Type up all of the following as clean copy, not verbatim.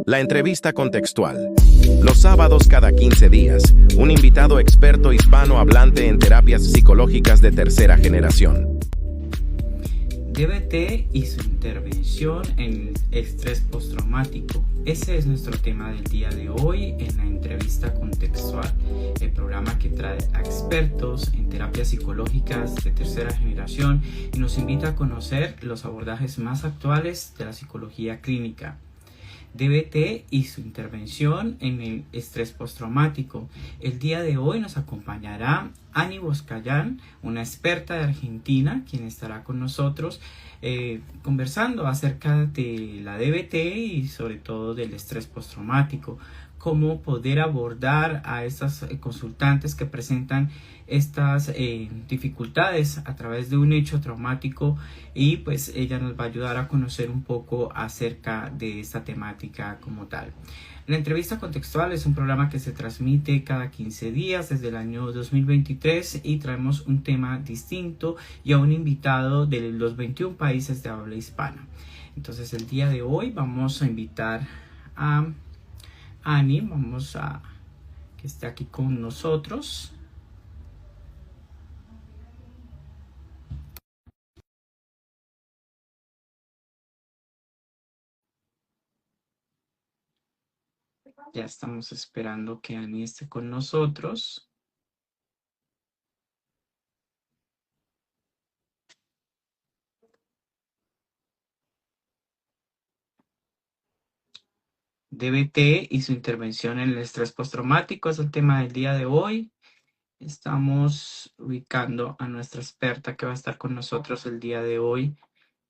La entrevista contextual. Los sábados cada 15 días, un invitado experto hispanohablante en terapias psicológicas de tercera generación. DBT y su intervención en el estrés postraumático. Ese es nuestro tema del día de hoy en la entrevista contextual, el programa que trae a expertos en terapias psicológicas de tercera generación y nos invita a conocer los abordajes más actuales de la psicología clínica. DBT y su intervención en el estrés postraumático. El día de hoy nos acompañará Ani Boscayán, una experta de Argentina, quien estará con nosotros conversando acerca de la DBT y sobre todo del estrés postraumático, cómo poder abordar a estas consultantes que presentan estas dificultades a través de un hecho traumático, y pues ella nos va a ayudar a conocer un poco acerca de esta temática como tal. La entrevista contextual es un programa que se transmite cada 15 días desde el año 2023 y traemos un tema distinto y a un invitado de los 21 países de habla hispana. Entonces el día de hoy vamos a invitar a Ani, vamos a que esté aquí con nosotros. Ya estamos esperando que Ani esté con nosotros. DBT y su intervención en el estrés postraumático es el tema del día de hoy. Estamos ubicando a nuestra experta que va a estar con nosotros el día de hoy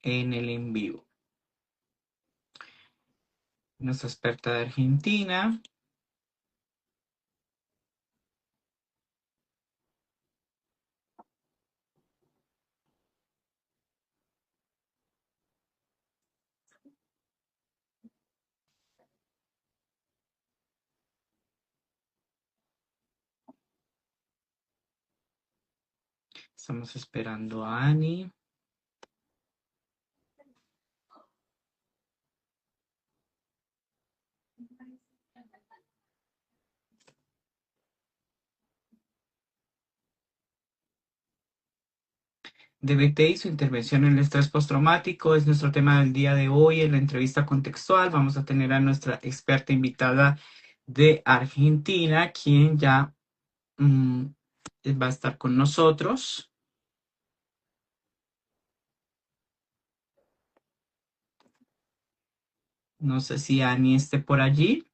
en el en vivo. Nuestra experta de Argentina. Estamos esperando a Ani. DBT y su intervención en el estrés postraumático es nuestro tema del día de hoy en la entrevista contextual. Vamos a tener a nuestra experta invitada de Argentina, quien ya va a estar con nosotros. No sé si Ani esté por allí.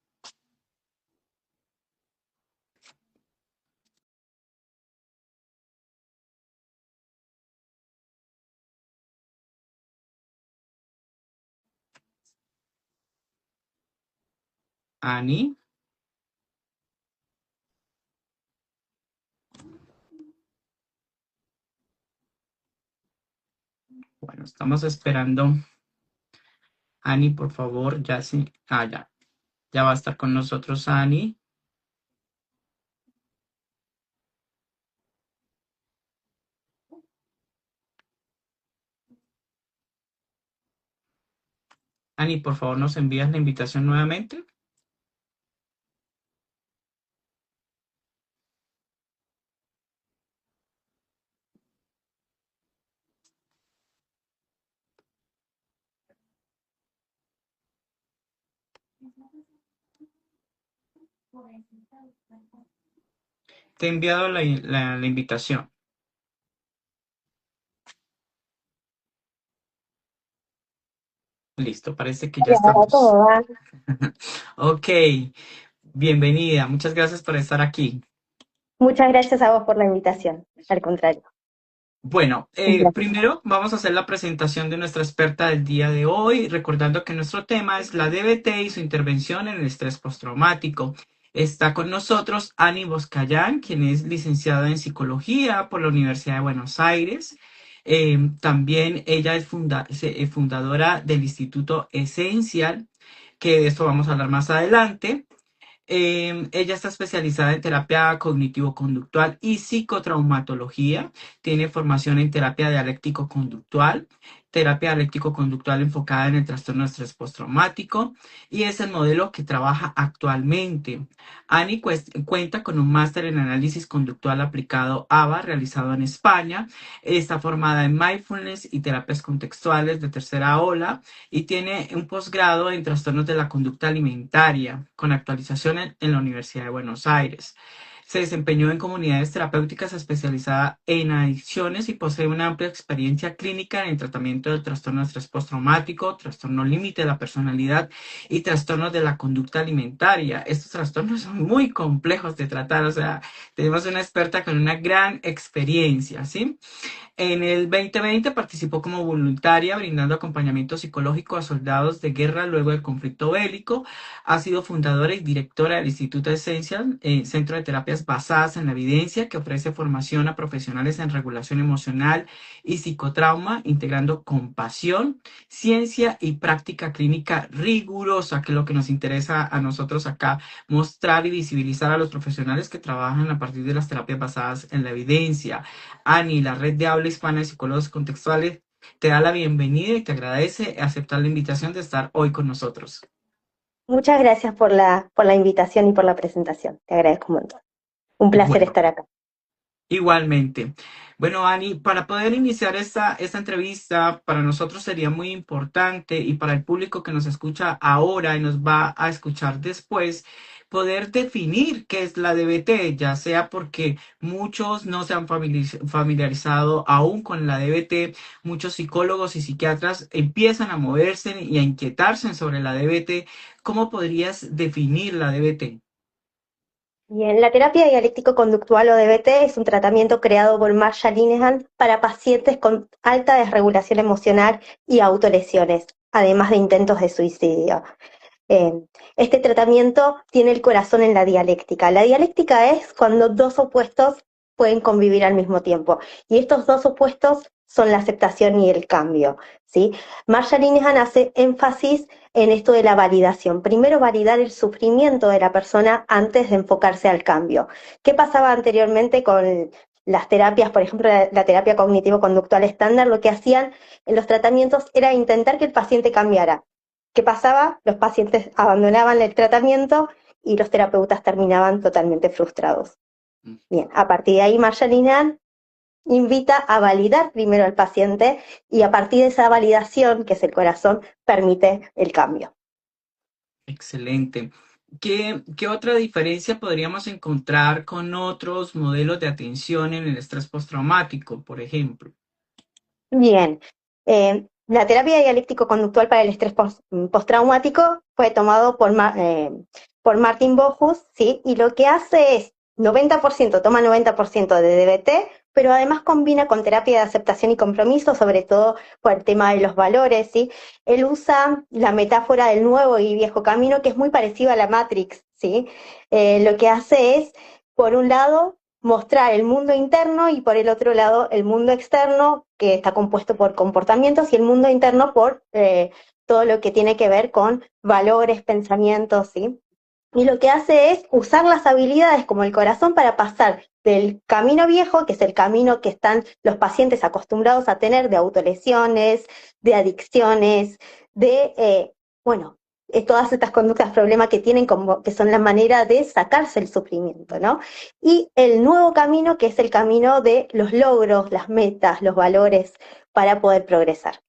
Ani. Bueno, estamos esperando. Ani, por favor, ya sí. Ya va a estar con nosotros Ani. Ani, por favor, ¿nos envías la invitación nuevamente? Te he enviado la invitación. Listo, parece que ya estamos. Ok, bienvenida. Muchas gracias por estar aquí. Muchas gracias a vos por la invitación. Al contrario. Bueno, primero vamos a hacer la presentación de nuestra experta del día de hoy, recordando que nuestro tema es la DBT y su intervención en el estrés postraumático. Está con nosotros Ani Boscayán, quien es licenciada en psicología por la Universidad de Buenos Aires. También ella es fundadora del Instituto Esencial, que de esto vamos a hablar más adelante. Ella está especializada en terapia cognitivo-conductual y psicotraumatología. Tiene formación en terapia dialéctico-conductual terapia dialéctico-conductual enfocada en el trastorno de estrés postraumático y es el modelo que trabaja actualmente. Ani cuenta con un máster en análisis conductual aplicado ABA realizado en España. Está formada en mindfulness y terapias contextuales de tercera ola y tiene un posgrado en trastornos de la conducta alimentaria con actualización en la Universidad de Buenos Aires. Se desempeñó en comunidades terapéuticas especializadas en adicciones y posee una amplia experiencia clínica en el tratamiento del trastorno de estrés postraumático, trastorno límite de la personalidad y trastornos de la conducta alimentaria. Estos trastornos son muy complejos de tratar, o sea, tenemos una experta con una gran experiencia, ¿sí? En el 2020 participó como voluntaria brindando acompañamiento psicológico a soldados de guerra luego del conflicto bélico. Ha sido fundadora y directora del Instituto Essential, centro de terapias basadas en la evidencia que ofrece formación a profesionales en regulación emocional y psicotrauma, integrando compasión, ciencia y práctica clínica rigurosa, que es lo que nos interesa a nosotros acá, mostrar y visibilizar a los profesionales que trabajan a partir de las terapias basadas en la evidencia. Ani, la red de habla hispana de psicólogos contextuales, te da la bienvenida y te agradece aceptar la invitación de estar hoy con nosotros. Muchas gracias por la invitación y por la presentación. Te agradezco un montón. Un placer Bueno, estar acá. igualmente. Bueno, Ani, para poder iniciar esta entrevista, para nosotros sería muy importante y para el público que nos escucha ahora y nos va a escuchar después, poder definir qué es la DBT, ya sea porque muchos no se han familiarizado aún con la DBT, muchos psicólogos y psiquiatras empiezan a moverse y a inquietarse sobre la DBT. ¿Cómo podrías definir la DBT? Bien, la terapia dialéctico-conductual o DBT es un tratamiento creado por Marsha Linehan para pacientes con alta desregulación emocional y autolesiones, además de intentos de suicidio. Este tratamiento tiene el corazón en la dialéctica. La dialéctica es cuando dos opuestos pueden convivir al mismo tiempo, y estos dos opuestos son la aceptación y el cambio, ¿sí? Marsha Linehan hace énfasis en esto de la validación. Primero, validar el sufrimiento de la persona antes de enfocarse al cambio. ¿Qué pasaba anteriormente con las terapias? Por ejemplo, la terapia cognitivo-conductual estándar, lo que hacían en los tratamientos era intentar que el paciente cambiara. ¿Qué pasaba? Los pacientes abandonaban el tratamiento y los terapeutas terminaban totalmente frustrados. Bien, a partir de ahí Marsha Linehan invita a validar primero al paciente y a partir de esa validación, que es el corazón, permite el cambio. Excelente. ¿Qué otra diferencia podríamos encontrar con otros modelos de atención en el estrés postraumático, por ejemplo? Bien, la terapia dialéctico-conductual para el estrés postraumático fue tomado por Martin Bohus, ¿sí? Y lo que hace es toma 90% de DBT, pero además combina con terapia de aceptación y compromiso, sobre todo por el tema de los valores, ¿sí? Él usa la metáfora del nuevo y viejo camino, que es muy parecido a la Matrix, ¿sí? Lo que hace es, por un lado, mostrar el mundo interno y por el otro lado el mundo externo, que está compuesto por comportamientos, y el mundo interno por todo lo que tiene que ver con valores, pensamientos, ¿sí? Y lo que hace es usar las habilidades como el corazón para pasar del camino viejo, que es el camino que están los pacientes acostumbrados a tener, de autolesiones, de adicciones, de, todas estas conductas problema que tienen, como, que son la manera de sacarse el sufrimiento, ¿no? Y el nuevo camino, que es el camino de los logros, las metas, los valores, para poder progresar.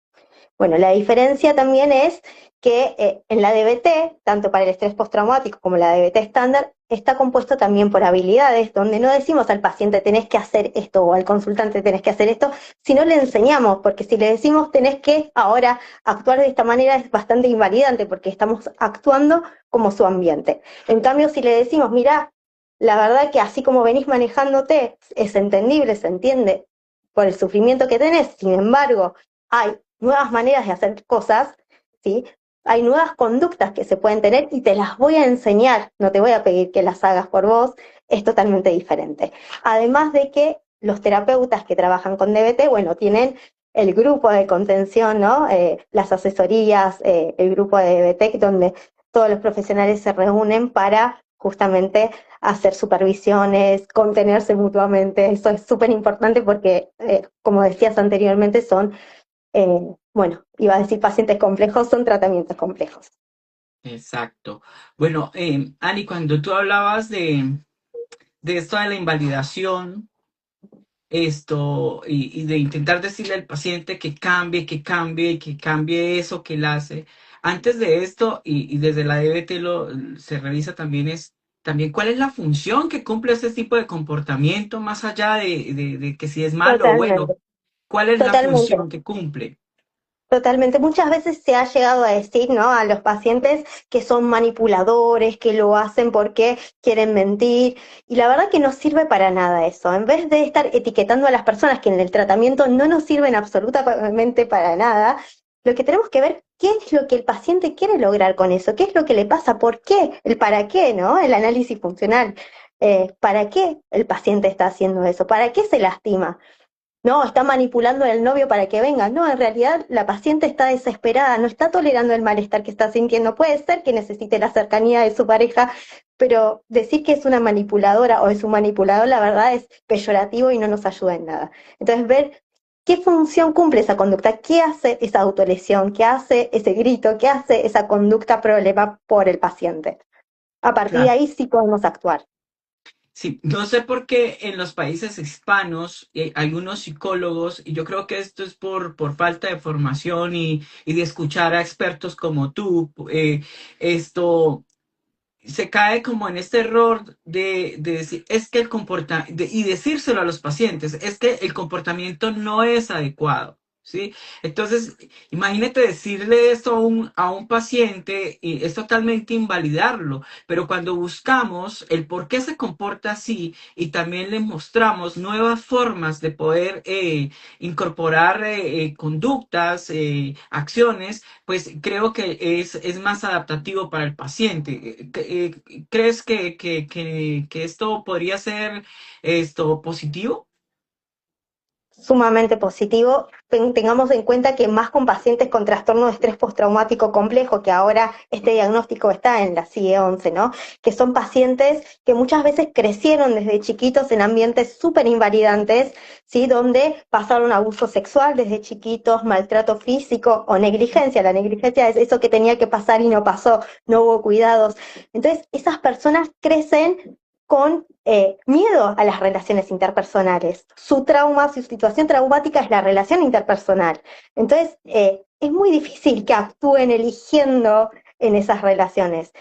Bueno, la diferencia también es que en la DBT, tanto para el estrés postraumático como la DBT estándar, está compuesto también por habilidades, donde no decimos al paciente tenés que hacer esto o al consultante tenés que hacer esto, sino le enseñamos, porque si le decimos tenés que ahora actuar de esta manera es bastante invalidante, porque estamos actuando como su ambiente. En cambio, si le decimos, mirá, la verdad que así como venís manejándote, es entendible, se entiende por el sufrimiento que tenés, sin embargo, hay nuevas maneras de hacer cosas, ¿sí? Hay nuevas conductas que se pueden tener y te las voy a enseñar, no te voy a pedir que las hagas por vos, es totalmente diferente. Además de que los terapeutas que trabajan con DBT, bueno, tienen el grupo de contención, ¿no? Las asesorías, el grupo de DBT, donde todos los profesionales se reúnen para justamente hacer supervisiones, contenerse mutuamente. Eso es súper importante porque, como decías anteriormente, son bueno, iba a decir pacientes complejos, son tratamientos complejos. Exacto. Bueno, Ani, cuando tú hablabas de esto de la invalidación, y de intentar decirle al paciente que cambie eso que él hace. Antes de esto, y desde la DBT se revisa también también cuál es la función que cumple ese tipo de comportamiento, más allá de que si es malo o bueno, Totalmente, cuál es la totalmente. función que cumple. Totalmente. Muchas veces se ha llegado a decir, ¿no?, a los pacientes que son manipuladores, que lo hacen porque quieren mentir, y la verdad que no sirve para nada eso. En vez de estar etiquetando a las personas que en el tratamiento no nos sirven absolutamente para nada, lo que tenemos que ver qué es lo que el paciente quiere lograr con eso, qué es lo que le pasa, por qué, el para qué, ¿no? El análisis funcional. ¿Para qué el paciente está haciendo eso? ¿Para qué se lastima? No, está manipulando al novio para que venga. No, en realidad la paciente está desesperada, no está tolerando el malestar que está sintiendo. Puede ser que necesite la cercanía de su pareja, pero decir que es una manipuladora o es un manipulador, la verdad es peyorativo y no nos ayuda en nada. Entonces, ver qué función cumple esa conducta, qué hace esa autolesión, qué hace ese grito, qué hace esa conducta problema por el paciente. A partir de Claro. ahí sí podemos actuar. Sí, no sé por qué en los países hispanos hay unos psicólogos, y yo creo que esto es por falta de formación y de escuchar a expertos como tú, esto se cae como en este error de decir, es que y decírselo a los pacientes, es que el comportamiento no es adecuado, ¿sí? Entonces, imagínate decirle esto a un paciente y es totalmente invalidarlo, pero cuando buscamos el por qué se comporta así y también le mostramos nuevas formas de poder incorporar conductas, acciones, pues creo que es más adaptativo para el paciente. ¿Crees que esto podría ser positivo? Sumamente positivo. Tengamos en cuenta que más con pacientes con trastorno de estrés postraumático complejo, que ahora este diagnóstico está en la CIE-11, ¿no? Que son pacientes que muchas veces crecieron desde chiquitos en ambientes súper invalidantes, ¿sí? Donde pasaron abuso sexual desde chiquitos, maltrato físico o negligencia. La negligencia es eso que tenía que pasar y no pasó, no hubo cuidados. Entonces, esas personas crecen con miedo a las relaciones interpersonales. Su trauma, su situación traumática es la relación interpersonal. Entonces, es muy difícil que actúen eligiendo en esas relaciones.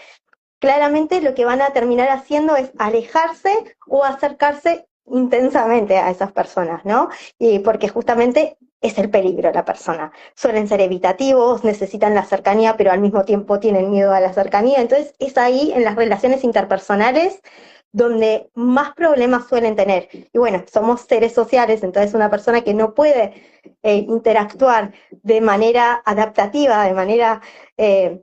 Claramente lo que van a terminar haciendo es alejarse o acercarse intensamente a esas personas, ¿no? Y porque justamente es el peligro la persona. Suelen ser evitativos, necesitan la cercanía, pero al mismo tiempo tienen miedo a la cercanía. Entonces es ahí en las relaciones interpersonales donde más problemas suelen tener. Y bueno, somos seres sociales, entonces una persona que no puede interactuar de manera adaptativa, de manera,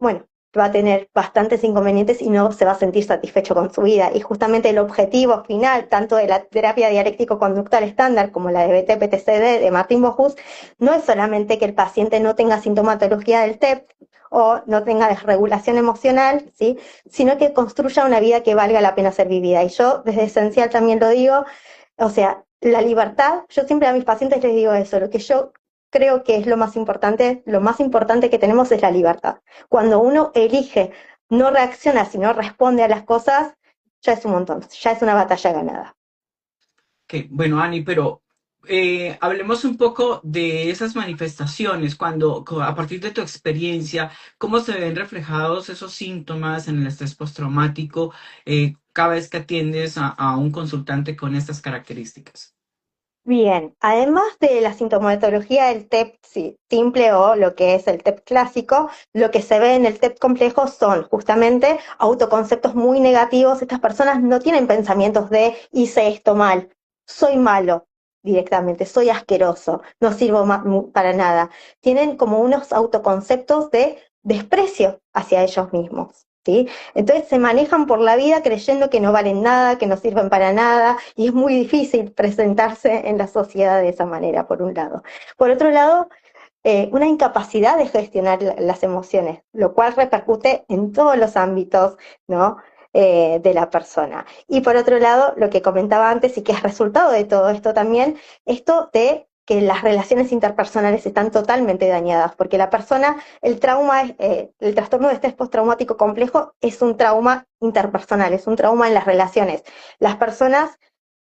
bueno, va a tener bastantes inconvenientes y no se va a sentir satisfecho con su vida. Y justamente el objetivo final, tanto de la terapia dialéctico-conductual estándar como la de BT-PTCD de Martin Bohus, no es solamente que el paciente no tenga sintomatología del TEP o no tenga desregulación emocional, ¿sí?, sino que construya una vida que valga la pena ser vivida. Y yo desde Esencial también lo digo, o sea, la libertad, yo siempre a mis pacientes les digo eso, lo que yo creo que es lo más importante que tenemos es la libertad. Cuando uno elige, no reacciona, sino responde a las cosas, ya es un montón, ya es una batalla ganada. Bueno, Ani, pero hablemos un poco de esas manifestaciones, a partir de tu experiencia, cómo se ven reflejados esos síntomas en el estrés postraumático cada vez que atiendes a un consultante con estas características. Bien, además de la sintomatología del TEP simple o lo que es el TEP clásico, lo que se ve en el TEP complejo son justamente autoconceptos muy negativos. Estas personas no tienen pensamientos de hice esto mal, soy malo directamente, soy asqueroso, no sirvo para nada. Tienen como unos autoconceptos de desprecio hacia ellos mismos, ¿sí? Entonces se manejan por la vida creyendo que no valen nada, que no sirven para nada, y es muy difícil presentarse en la sociedad de esa manera, por un lado. Por otro lado, una incapacidad de gestionar las emociones, lo cual repercute en todos los ámbitos, ¿no?, de la persona. Y por otro lado, lo que comentaba antes y que es resultado de todo esto también, esto de que las relaciones interpersonales están totalmente dañadas, porque la persona, el trauma, el trastorno de estrés postraumático complejo es un trauma interpersonal, es un trauma en las relaciones. Las personas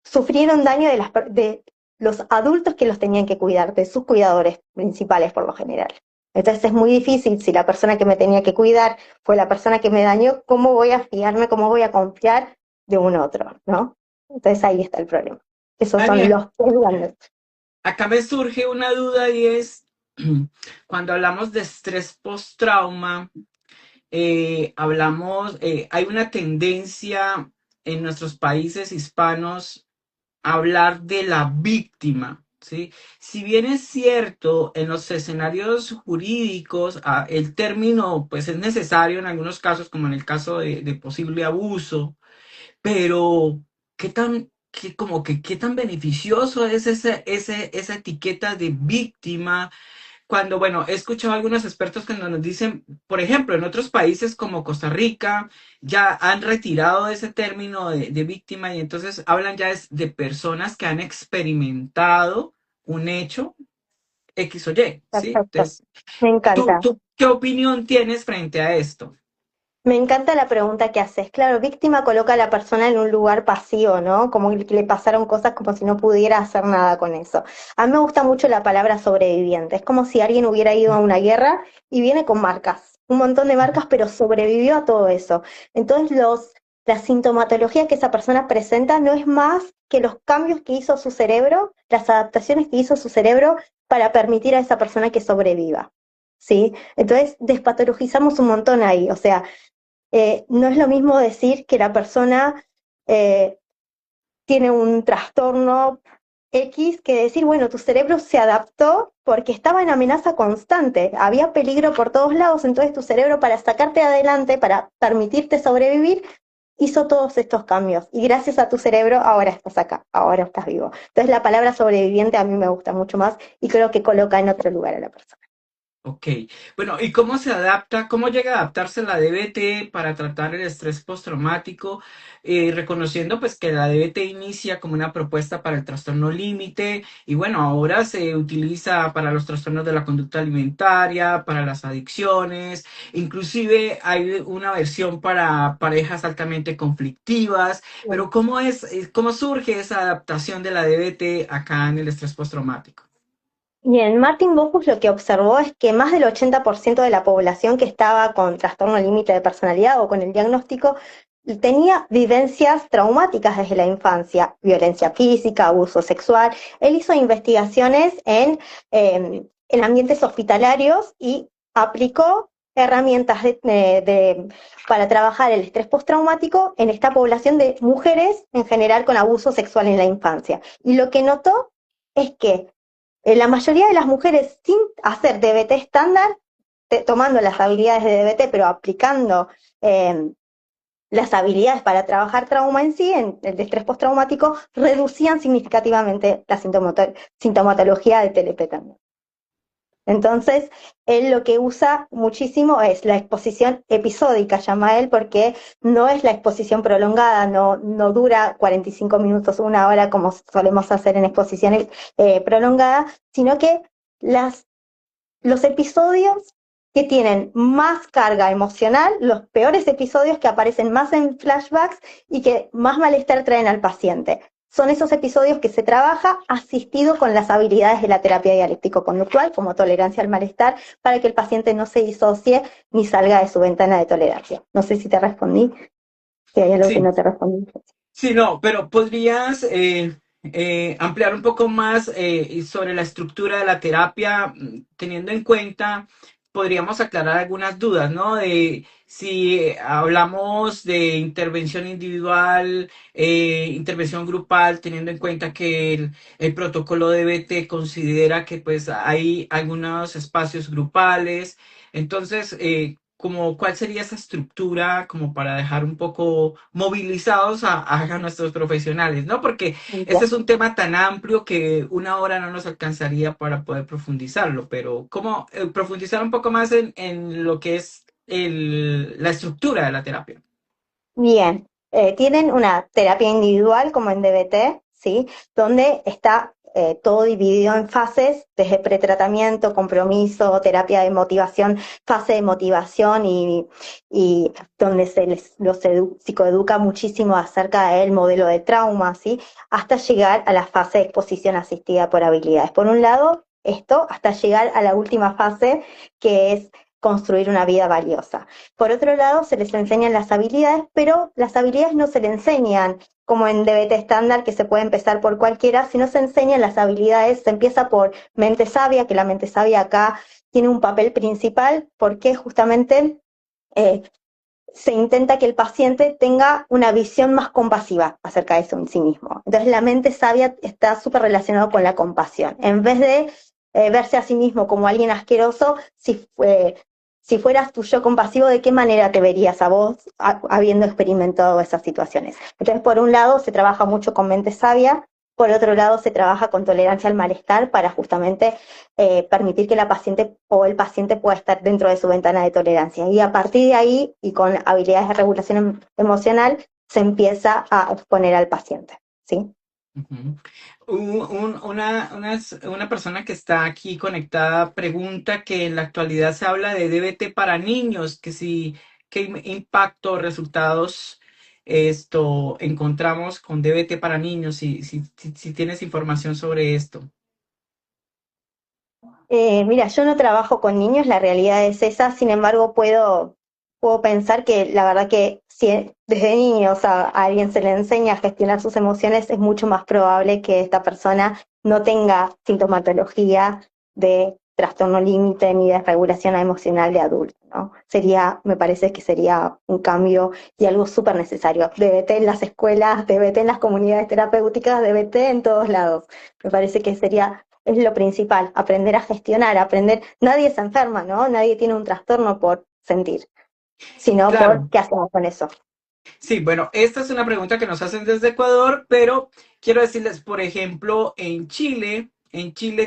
sufrieron daño de los adultos que los tenían que cuidar, de sus cuidadores principales por lo general. Entonces es muy difícil, si la persona que me tenía que cuidar fue la persona que me dañó, ¿cómo voy a fiarme, cómo voy a confiar de un otro, ¿no? Entonces ahí está el problema. Esos son Ani, los tres grandes. acá me surge una duda y es, cuando hablamos de estrés post-trauma, hay una tendencia en nuestros países hispanos a hablar de la víctima, ¿sí? Si bien es cierto, en los escenarios jurídicos, el término pues es necesario en algunos casos, como en el caso de posible abuso, pero qué tan beneficioso es esa etiqueta de víctima cuando, bueno, he escuchado a algunos expertos que nos dicen, por ejemplo, en otros países como Costa Rica, ya han retirado ese término de víctima y entonces hablan ya de personas que han experimentado un hecho X o Y, ¿sí? Perfecto. Entonces, Me ¿tú, encanta. tú qué opinión tienes frente a esto? Me encanta la pregunta que haces. Claro, víctima coloca a la persona en un lugar pasivo, ¿no? Como que le pasaron cosas como si no pudiera hacer nada con eso. A mí me gusta mucho la palabra sobreviviente. Es como si alguien hubiera ido a una guerra y viene con marcas, un montón de marcas, pero sobrevivió a todo eso. Entonces, la sintomatología que esa persona presenta no es más que los cambios que hizo su cerebro, las adaptaciones que hizo su cerebro para permitir a esa persona que sobreviva. ¿Sí? Entonces, despatologizamos un montón ahí. O sea, no es lo mismo decir que la persona eh, tiene un trastorno X que decir, bueno, tu cerebro se adaptó porque estaba en amenaza constante, había peligro por todos lados, entonces tu cerebro para sacarte adelante, para permitirte sobrevivir, hizo todos estos cambios y gracias a tu cerebro ahora estás acá, ahora estás vivo. Entonces la palabra sobreviviente a mí me gusta mucho más y creo que coloca en otro lugar a la persona. Ok, bueno, ¿y cómo se adapta, cómo llega a adaptarse la DBT para tratar el estrés postraumático? Reconociendo pues que la DBT inicia como una propuesta para el trastorno límite y bueno, ahora se utiliza para los trastornos de la conducta alimentaria, para las adicciones, inclusive hay una versión para parejas altamente conflictivas, pero cómo surge esa adaptación de la DBT acá en el estrés postraumático? Bien, Martin Bocuse lo que observó es que más del 80% de la población que estaba con trastorno límite de personalidad o con el diagnóstico tenía vivencias traumáticas desde la infancia, violencia física, abuso sexual. Él hizo investigaciones en ambientes hospitalarios y aplicó herramientas para trabajar el estrés postraumático en esta población de mujeres en general con abuso sexual en la infancia. Y lo que notó es que la mayoría de las mujeres sin hacer DBT estándar, tomando las habilidades de DBT, pero aplicando eh, las habilidades para trabajar trauma en sí, en el de estrés postraumático, reducían significativamente la sintomatología de TLP también. Entonces, él lo que usa muchísimo es la exposición episódica, llama él, porque no es la exposición prolongada, no dura 45 minutos, una hora como solemos hacer en exposiciones prolongadas, sino que los episodios que tienen más carga emocional, los peores episodios que aparecen más en flashbacks y que más malestar traen al paciente. Son esos episodios que se trabaja asistido con las habilidades de la terapia dialéctico-conductual, como tolerancia al malestar, para que el paciente no se disocie ni salga de su ventana de tolerancia. No sé si te respondí, si hay algo que Sí, no te respondí. sí, no, pero podrías ampliar un poco más sobre la estructura de la terapia, teniendo en cuenta, podríamos aclarar algunas dudas, ¿no? De si hablamos de intervención individual, intervención grupal, teniendo en cuenta que el protocolo de BT considera que pues hay algunos espacios grupales. Entonces, como cuál sería esa estructura como para dejar un poco movilizados a nuestros profesionales, ¿no? Porque este es un tema tan amplio que una hora no nos alcanzaría para poder profundizarlo, pero cómo profundizar un poco más en lo que es la estructura de la terapia. Bien, tienen una terapia individual como en DBT, ¿sí? Donde está todo dividido en fases, desde pretratamiento, compromiso, terapia de motivación, fase de motivación y donde los psicoeduca muchísimo acerca del modelo de trauma, ¿sí? Hasta llegar a la fase de exposición asistida por habilidades. Por un lado, esto hasta llegar a la última fase, que es construir una vida valiosa. Por otro lado, se les enseñan las habilidades, pero las habilidades no se le enseñan como en DBT estándar, que se puede empezar por cualquiera, sino se enseñan las habilidades, se empieza por mente sabia, que la mente sabia acá tiene un papel principal, porque justamente eh, se intenta que el paciente tenga una visión más compasiva acerca de eso en sí mismo. Entonces la mente sabia está súper relacionado con la compasión. En vez de verse a sí mismo como alguien asqueroso, si fueras tu yo compasivo, ¿de qué manera te verías a vos habiendo experimentado esas situaciones? Entonces, por un lado, se trabaja mucho con mente sabia, por otro lado, se trabaja con tolerancia al malestar para justamente permitir que la paciente o el paciente pueda estar dentro de su ventana de tolerancia. Y a partir de ahí, y con habilidades de regulación emocional, se empieza a exponer al paciente, ¿sí? Ujú. Una persona que está aquí conectada pregunta que en la actualidad se habla de DBT para niños, que si, qué impacto, resultados encontramos con DBT para niños, si tienes información sobre esto. Mira, yo no trabajo con niños, la realidad es esa, sin embargo puedo pensar que la verdad que si desde niños a alguien se le enseña a gestionar sus emociones, es mucho más probable que esta persona no tenga sintomatología de trastorno límite ni de regulación emocional de adulto, ¿no? Me parece que sería un cambio y algo súper necesario. DBT en las escuelas, DBT en las comunidades terapéuticas, DBT en todos lados. Me parece que es lo principal, aprender a gestionar, nadie se enferma, ¿no? Nadie tiene un trastorno por sentir, sino por Claro, qué hacemos con eso. sí, bueno, esta es una pregunta que nos hacen desde Ecuador, pero quiero decirles, por ejemplo, en Chile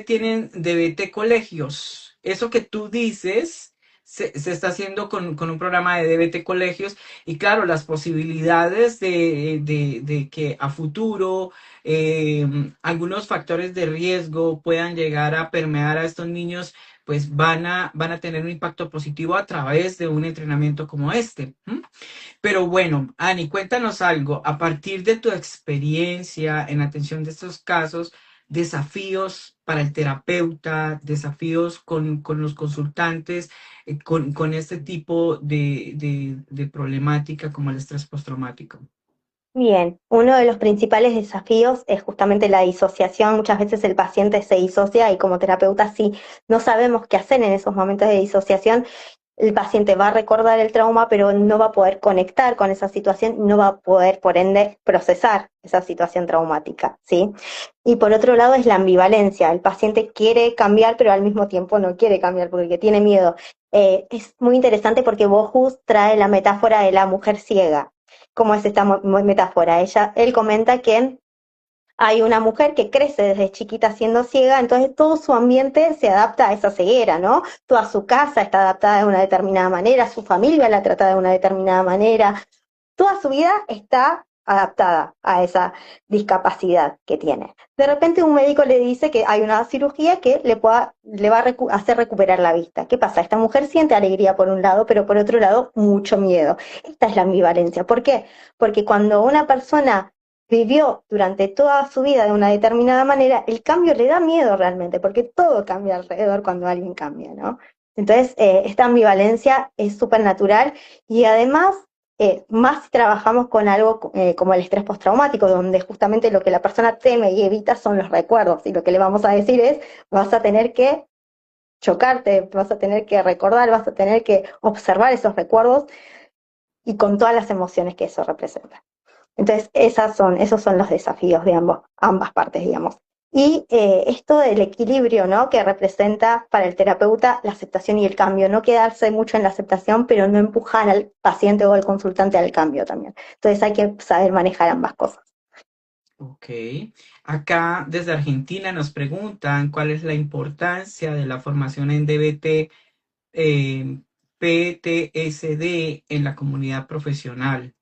tienen DBT colegios. Eso que tú dices se está haciendo con un programa de DBT colegios y claro, las posibilidades de que a futuro algunos factores de riesgo puedan llegar a permear a estos niños, pues van a tener un impacto positivo a través de un entrenamiento como este. ¿M? Pero bueno, Ani, cuéntanos algo. A partir de tu experiencia en atención de estos casos, desafíos para el terapeuta, desafíos con los consultantes, con este tipo de problemática como el estrés postraumático. Bien, uno de los principales desafíos es justamente la disociación. Muchas veces el paciente se disocia y como terapeuta sí no sabemos qué hacer en esos momentos de disociación. El paciente va a recordar el trauma, pero no va a poder conectar con esa situación, no va a poder, por ende, procesar esa situación traumática, ¿sí? Y por otro lado es la ambivalencia. El paciente quiere cambiar, pero al mismo tiempo no quiere cambiar porque tiene miedo. Es muy interesante porque Bohus trae la metáfora de la mujer ciega. ¿Cómo es esta metáfora? Él comenta que hay una mujer que crece desde chiquita siendo ciega, entonces todo su ambiente se adapta a esa ceguera, ¿no? Toda su casa está adaptada de una determinada manera, su familia la trata de una determinada manera, toda su vida está adaptada a esa discapacidad que tiene. De repente un médico le dice que hay una cirugía que le va a hacer recuperar la vista. ¿Qué pasa? Esta mujer siente alegría por un lado, pero por otro lado mucho miedo. Esta es la ambivalencia. ¿Por qué? Porque cuando una persona vivió durante toda su vida de una determinada manera, el cambio le da miedo realmente, porque todo cambia alrededor cuando alguien cambia, ¿no? Entonces, esta ambivalencia es súper natural y además, más si trabajamos con algo como el estrés postraumático, donde justamente lo que la persona teme y evita son los recuerdos, y lo que le vamos a decir es, vas a tener que chocarte, vas a tener que recordar, vas a tener que observar esos recuerdos y con todas las emociones que eso representa. Entonces, esos son los desafíos de ambas partes, digamos. Y esto del equilibrio, ¿no? Que representa para el terapeuta la aceptación y el cambio, no quedarse mucho en la aceptación, pero no empujar al paciente o al consultante al cambio también. Entonces hay que saber manejar ambas cosas. Ok. Acá desde Argentina nos preguntan cuál es la importancia de la formación en DBT, PTSD en la comunidad profesional.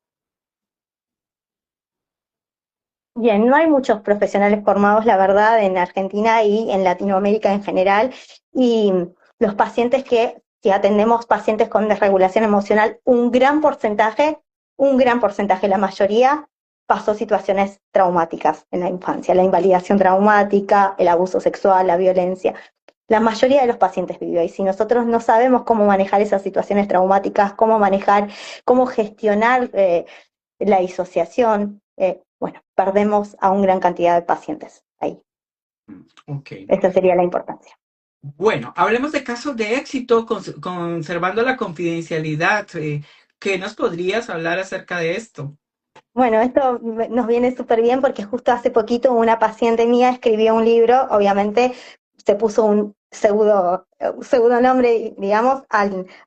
Bien, no hay muchos profesionales formados, la verdad, en Argentina y en Latinoamérica en general. Y los pacientes si atendemos pacientes con desregulación emocional, un gran porcentaje, la mayoría, pasó situaciones traumáticas en la infancia, la invalidación traumática, el abuso sexual, la violencia. La mayoría de los pacientes vivió y si nosotros no sabemos cómo manejar esas situaciones traumáticas, cómo gestionar la disociación, bueno, perdemos a una gran cantidad de pacientes ahí. Ok. Esa sería la importancia. Bueno, hablemos de casos de éxito conservando la confidencialidad. ¿Qué nos podrías hablar acerca de esto? Bueno, esto nos viene súper bien porque justo hace poquito una paciente mía escribió un libro, obviamente se puso un pseudo nombre, digamos,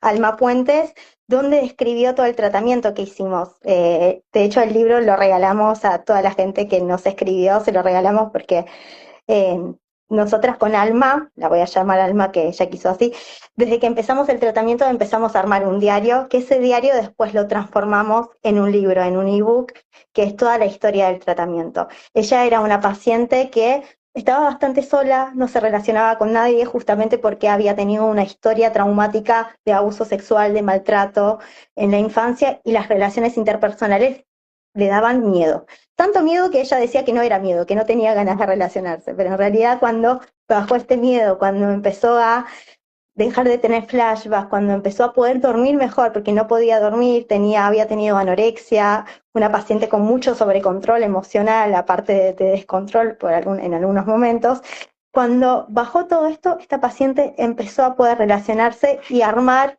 Alma Puentes, donde describió todo el tratamiento que hicimos. De hecho, el libro lo regalamos a toda la gente que nos escribió, se lo regalamos porque Eh, nosotras con Alma, la voy a llamar Alma que ella quiso así, desde que empezamos el tratamiento empezamos a armar un diario, que ese diario después lo transformamos en un libro, en un ebook, que es toda la historia del tratamiento. Ella era una paciente que estaba bastante sola, no se relacionaba con nadie justamente porque había tenido una historia traumática de abuso sexual, de maltrato en la infancia y las relaciones interpersonales le daban miedo. Tanto miedo que ella decía que no era miedo, que no tenía ganas de relacionarse, pero en realidad cuando bajó este miedo, cuando empezó a dejar de tener flashbacks, cuando empezó a poder dormir mejor, porque no podía dormir, había tenido anorexia, una paciente con mucho sobrecontrol emocional, aparte de descontrol en algunos momentos. Cuando bajó todo esto, esta paciente empezó a poder relacionarse y armar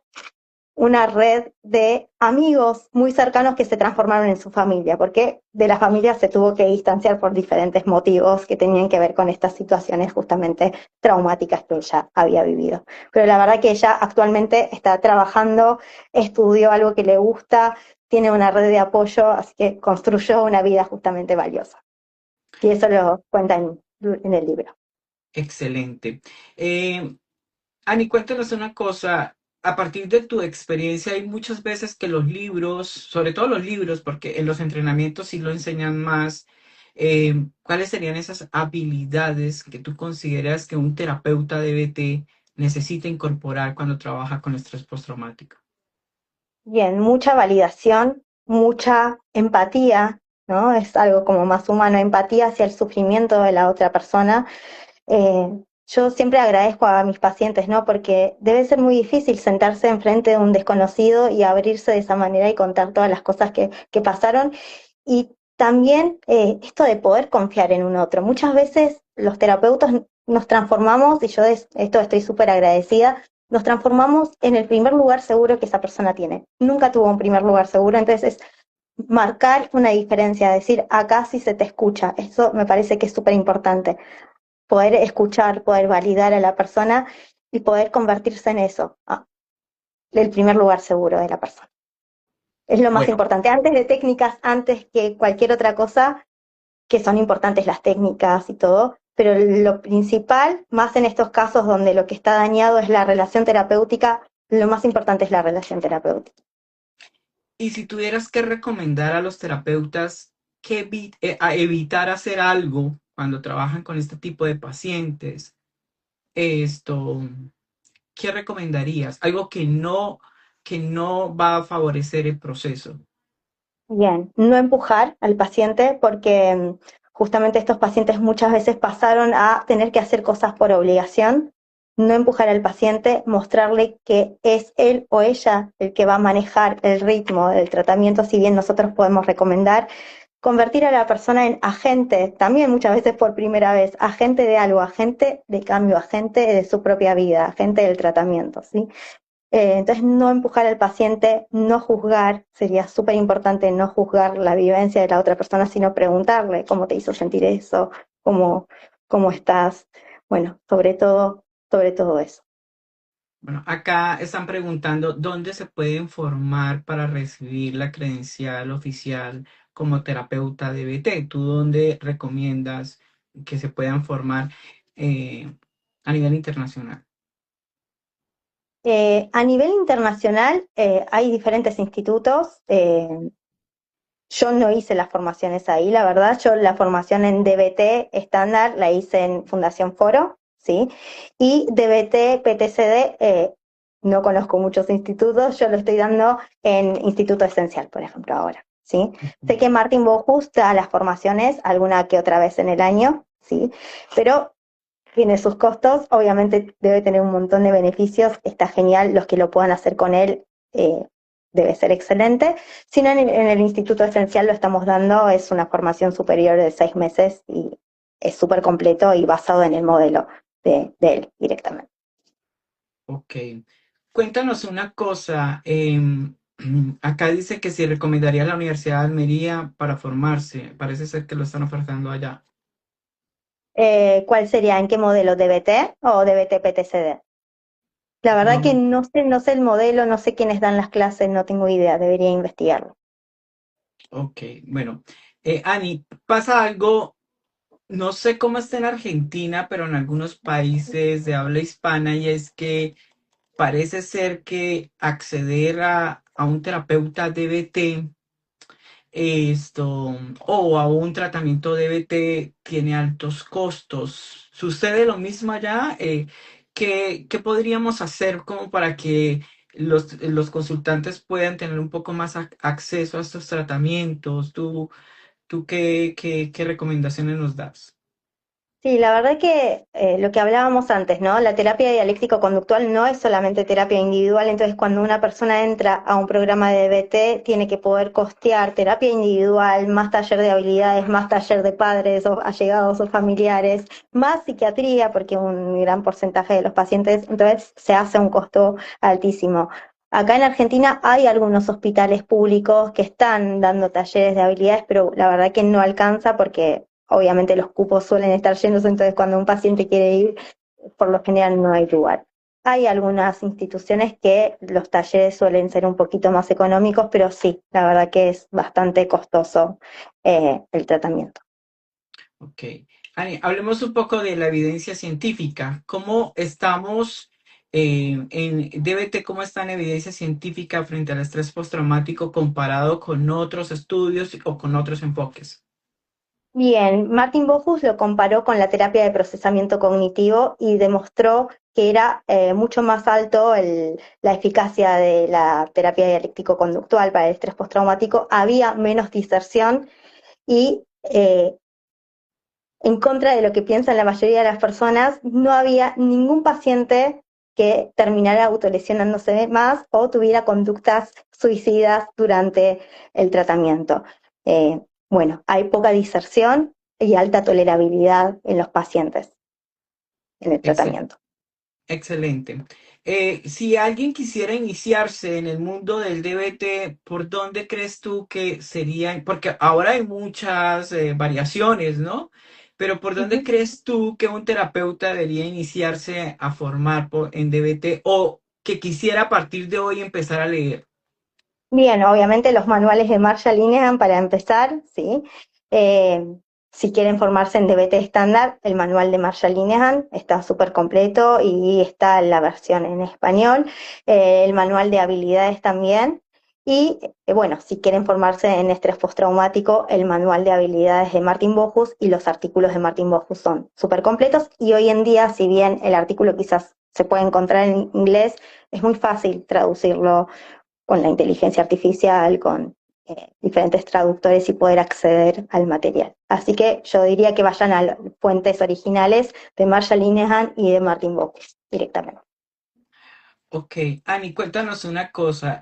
una red de amigos muy cercanos que se transformaron en su familia, porque de la familia se tuvo que distanciar por diferentes motivos que tenían que ver con estas situaciones justamente traumáticas que ella había vivido. Pero la verdad que ella actualmente está trabajando, estudió algo que le gusta, tiene una red de apoyo, así que construyó una vida justamente valiosa. Y eso lo cuenta en el libro. Excelente. Eh, Ani, cuéntanos una cosa. A partir de tu experiencia, hay muchas veces que los libros, sobre todo los libros, porque en los entrenamientos sí lo enseñan más, ¿cuáles serían esas habilidades que tú consideras que un terapeuta necesita incorporar cuando trabaja con estrés postraumático? Bien, mucha validación, mucha empatía, ¿no? Es algo como más humano, empatía hacia el sufrimiento de la otra persona. Eh, yo siempre agradezco a mis pacientes, ¿no? Porque debe ser muy difícil sentarse enfrente de un desconocido y abrirse de esa manera y contar todas las cosas que pasaron. Y también esto de poder confiar en un otro. Muchas veces los terapeutas nos transformamos, y yo de esto estoy súper agradecida, nos transformamos en el primer lugar seguro que esa persona tiene. Nunca tuvo un primer lugar seguro, entonces marcar una diferencia, decir acá sí se te escucha, eso me parece que es súper importante, poder escuchar, poder validar a la persona y poder convertirse en eso, el primer lugar seguro de la persona. Es lo más Bueno, importante, antes de técnicas, antes que cualquier otra cosa, que son importantes las técnicas y todo, pero lo principal, más en estos casos donde lo que está dañado es la relación terapéutica, lo más importante es la relación terapéutica. y si tuvieras que recomendar a los terapeutas a evitar hacer algo cuando trabajan con este tipo de pacientes, esto, ¿qué recomendarías? Algo que no va a favorecer el proceso. Bien, no empujar al paciente porque justamente estos pacientes muchas veces pasaron a tener que hacer cosas por obligación. No empujar al paciente, mostrarle que es él o ella el que va a manejar el ritmo del tratamiento, si bien nosotros podemos recomendar, convertir a la persona en agente, también muchas veces por primera vez, agente de algo, agente de cambio, agente de su propia vida, agente del tratamiento, ¿sí? Entonces, no empujar al paciente, no juzgar, sería súper importante no juzgar la vivencia de la otra persona, sino preguntarle cómo te hizo sentir eso, cómo, cómo estás, bueno, sobre todo eso. Bueno, acá están preguntando dónde se puede informar para recibir la credencial oficial como terapeuta de BT. ¿Tú dónde recomiendas que se puedan formar a nivel internacional? A nivel internacional hay diferentes institutos. Yo no hice las formaciones ahí, la verdad, yo la formación en DBT estándar la hice en Fundación Foro, ¿sí? Y DBT, PTCD, no conozco muchos institutos, yo lo estoy dando en Instituto Esencial, por ejemplo, ahora, ¿sí? Sé que Martín Bojus da las formaciones alguna que otra vez en el año, ¿sí? Pero tiene sus costos, obviamente debe tener un montón de beneficios, está genial, los que lo puedan hacer con él debe ser excelente. Si no, en el Instituto Esencial lo estamos dando, es una formación superior de 6 meses y es súper completo y basado en el modelo de él directamente. Ok. Cuéntanos una cosa. Acá dice que si recomendaría la Universidad de Almería para formarse. Parece ser que lo están ofertando allá. ¿Cuál sería? ¿En qué modelo? ¿DBT o DBT-PTCD? La verdad que No. no sé el modelo, no sé quiénes dan las clases, no tengo idea, debería investigarlo. Ok, bueno. Ani, pasa algo, no sé cómo está en Argentina, pero en algunos países de habla hispana, y es que parece ser que acceder a un terapeuta DBT o a un tratamiento DBT tiene altos costos. ¿Sucede lo mismo allá? ¿Qué podríamos hacer como para que los consultantes puedan tener un poco más acceso a estos tratamientos? ¿Tú qué recomendaciones nos das? Sí, la verdad que lo que hablábamos antes, ¿no? La terapia dialéctico-conductual no es solamente terapia individual, entonces cuando una persona entra a un programa de DBT tiene que poder costear terapia individual, más taller de habilidades, más taller de padres o allegados o familiares, más psiquiatría, porque un gran porcentaje de los pacientes, entonces se hace un costo altísimo. Acá en Argentina hay algunos hospitales públicos que están dando talleres de habilidades, pero la verdad que no alcanza porque obviamente los cupos suelen estar llenos, entonces cuando un paciente quiere ir, por lo general no hay lugar. Hay algunas instituciones que los talleres suelen ser un poquito más económicos, pero sí, la verdad que es bastante costoso el tratamiento. Ok. Ani, hablemos un poco de la evidencia científica. ¿Cómo estamos en DBT, cómo está en evidencia científica frente al estrés postraumático comparado con otros estudios o con otros enfoques? Bien, Martin Bojus lo comparó con la terapia de procesamiento cognitivo y demostró que era mucho más alto la eficacia de la terapia dialéctico-conductual para el estrés postraumático, había menos diserción y en contra de lo que piensan la mayoría de las personas, no había ningún paciente que terminara autolesionándose más o tuviera conductas suicidas durante el tratamiento. Eh, bueno, hay poca diserción y alta tolerabilidad en los pacientes en el Excel- tratamiento. Excelente. Si alguien quisiera iniciarse en el mundo del DBT, ¿por dónde crees tú que serían? Porque ahora hay muchas variaciones, ¿no? Pero ¿por dónde Ujú. crees tú que un terapeuta debería iniciarse a formar en DBT o que quisiera a partir de hoy empezar a leer? Bien, obviamente los manuales de Marshall Linehan para empezar, ¿sí? Eh, si quieren formarse en DBT estándar, el manual de Marshall Linehan está súper completo y está la versión en español, el manual de habilidades también. Y bueno, si quieren formarse en estrés postraumático, el manual de habilidades de Martin Bojus y los artículos de Martin Bojus son súper completos. Y hoy en día, si bien el artículo quizás se puede encontrar en inglés, es muy fácil traducirlo con la inteligencia artificial, con diferentes traductores y poder acceder al material. Así que yo diría que vayan a las fuentes originales de Marshall Linehan y de Martin Bocuse directamente. Ok, Ani, cuéntanos una cosa.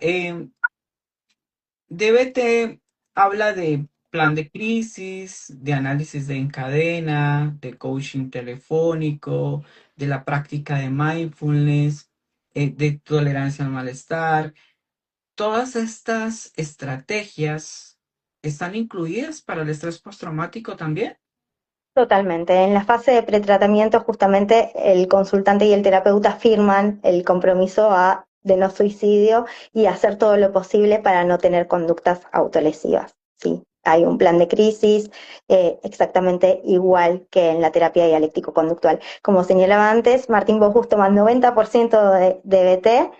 DBT habla de plan de crisis, de análisis de encadena, de coaching telefónico, de la práctica de mindfulness, de tolerancia al malestar. Todas estas estrategias están incluidas para el estrés postraumático también. Totalmente. En la fase de pretratamiento, justamente el consultante y el terapeuta firman el compromiso de no suicidio y hacer todo lo posible para no tener conductas autolesivas. Sí, hay un plan de crisis exactamente igual que en la terapia dialéctico-conductual. Como señalaba antes, Martín Bojus toma el 90% de DBT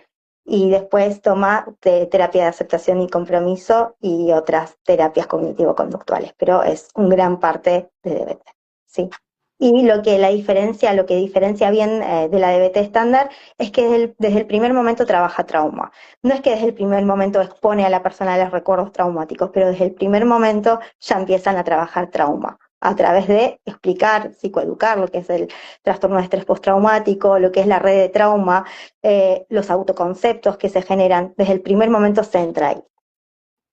y después toma terapia de aceptación y compromiso y otras terapias cognitivo-conductuales, pero es un gran parte de DBT, ¿sí? Y lo que diferencia bien de la DBT estándar es que desde el primer momento trabaja trauma. No es que desde el primer momento expone a la persona a los recuerdos traumáticos, pero desde el primer momento ya empiezan a trabajar trauma a través de explicar, psicoeducar lo que es el trastorno de estrés postraumático, lo que es la red de trauma, los autoconceptos que se generan, desde el primer momento se entra ahí.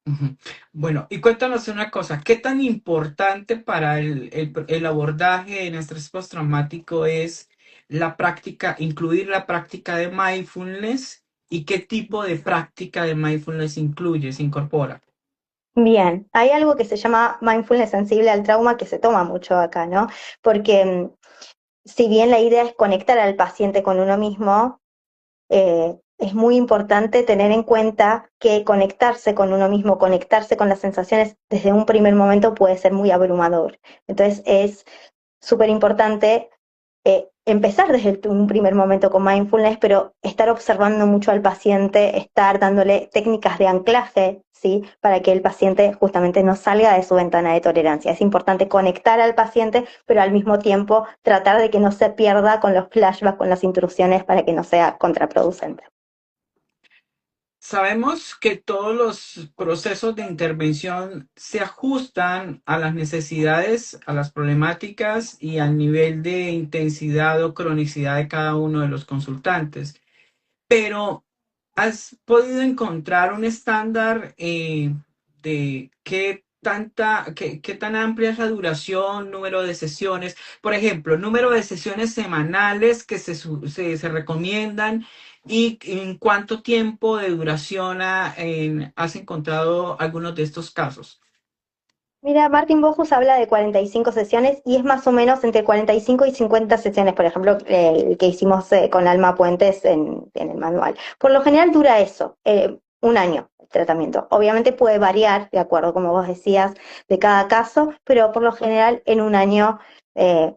Ujú. Bueno, y cuéntanos una cosa, ¿qué tan importante para el abordaje en estrés postraumático es la práctica, incluir la práctica de mindfulness y qué tipo de práctica de mindfulness incluye, se incorpora? Bien, hay algo que se llama mindfulness sensible al trauma que se toma mucho acá, ¿no? Porque si bien la idea es conectar al paciente con uno mismo, es muy importante tener en cuenta que conectarse con uno mismo, conectarse con las sensaciones desde un primer momento puede ser muy abrumador. Entonces es súper importante empezar desde un primer momento con mindfulness, pero estar observando mucho al paciente, estar dándole técnicas de anclaje, ¿sí? Para que el paciente justamente no salga de su ventana de tolerancia. Es importante conectar al paciente, pero al mismo tiempo tratar de que no se pierda con los flashbacks, con las intrusiones, para que no sea contraproducente. Sabemos que todos los procesos de intervención se ajustan a las necesidades, a las problemáticas y al nivel de intensidad o cronicidad de cada uno de los consultantes. Pero, ¿has podido encontrar un estándar de qué tan amplia es la duración, número de sesiones? Por ejemplo, número de sesiones semanales que se recomiendan y en cuánto tiempo de duración has encontrado algunos de estos casos. Mira, Martin Bojus habla de 45 sesiones y es más o menos entre 45 y 50 sesiones, por ejemplo, el que hicimos con Alma Puentes en el manual. Por lo general dura eso, un año el tratamiento. Obviamente puede variar, de acuerdo, como vos decías, de cada caso, pero por lo general en un año eh,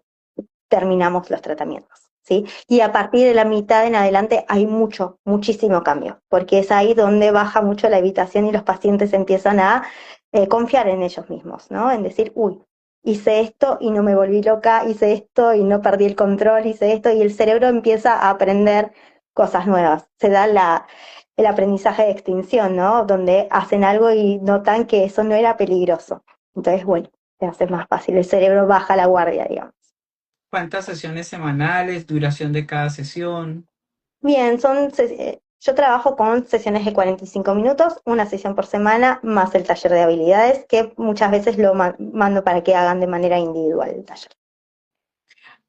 terminamos los tratamientos. ¿Sí? Y a partir de la mitad en adelante hay muchísimo cambio, porque es ahí donde baja mucho la evitación y los pacientes empiezan a confiar en ellos mismos, ¿no? En decir, uy, hice esto y no me volví loca, hice esto y no perdí el control, hice esto, y el cerebro empieza a aprender cosas nuevas. Se da el aprendizaje de extinción, ¿no? Donde hacen algo y notan que eso no era peligroso. Entonces, bueno, se hace más fácil, el cerebro baja la guardia, digamos. ¿Cuántas sesiones semanales, duración de cada sesión? Bien, yo trabajo con sesiones de 45 minutos, una sesión por semana, más el taller de habilidades, que muchas veces lo mando para que hagan de manera individual el taller.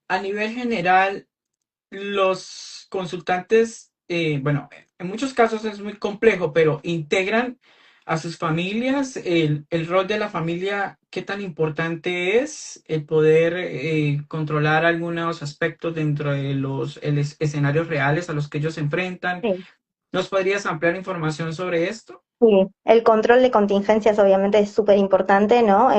A nivel general, los consultantes, bueno, en muchos casos es muy complejo, pero integran a sus familias, el rol de la familia, qué tan importante es el poder controlar algunos aspectos dentro de los escenarios reales a los que ellos se enfrentan. Sí. ¿Nos podrías ampliar información sobre esto? Sí, el control de contingencias obviamente es súper importante, ¿no?